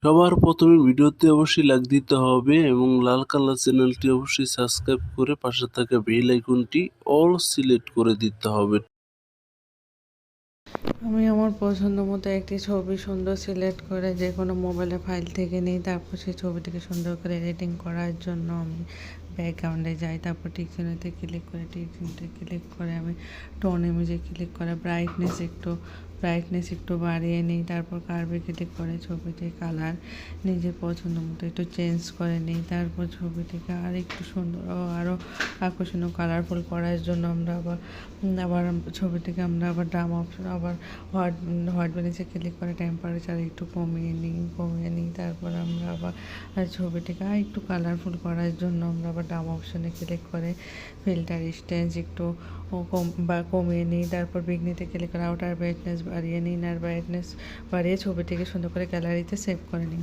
সবার প্রথমে ভিডিওতে অবশ্যই লাইক দিতে হবে এবং লাল কালার চ্যানেলটি অবশ্যই সাবস্ক্রাইব করে পাশে থাকা বেল আইকনটি অল সিলেক্ট করে দিতে হবে। আমি আমার পছন্দ মতো একটি ছবি সুন্দর সিলেক্ট করে যে কোনো মোবাইলে ফাইল থেকে নিই। তারপর সেই ছবিটিকে সুন্দর করে এডিটিং করার জন্য আমি ব্যাকগ্রাউন্ডে যাই। তারপর টিকচিহ্নতে ক্লিক করে আমি টোন ইমেজে ক্লিক করে ব্রাইটনেস একটু বাড়িয়ে নিই। তারপর কার্ভে ক্লিক করে ছবিটির কালার নিজের পছন্দ মতো একটু চেঞ্জ করে নিই। তারপর ছবিটিকে আর একটু সুন্দর ও আরও আকর্ষণীয় কালারফুল করার জন্য আমরা আবার ছবিটিকে আমরা আবার ড্রাম অপশন আবার হোয়াইট ব্যালেন্সে ক্লিক করে টেম্পারেচার একটু কমিয়ে নিই। তারপর আমরা আবার ছবিটিকে আর একটু কালারফুল করার জন্য আমরা আবার ড্রাম অপশনে ক্লিক করে ফিল্টার স্টেন্স একটু কমিয়ে নিই। তারপর বিঘ্নিতে ক্লিক করে আউটার ব্রাইটনেস বাড়িয়ে নিই। ইনার ব্রাইটনেস বাড়িয়ে ছবিটিকে সুন্দর করে গ্যালারিতে সেভ করে নিই।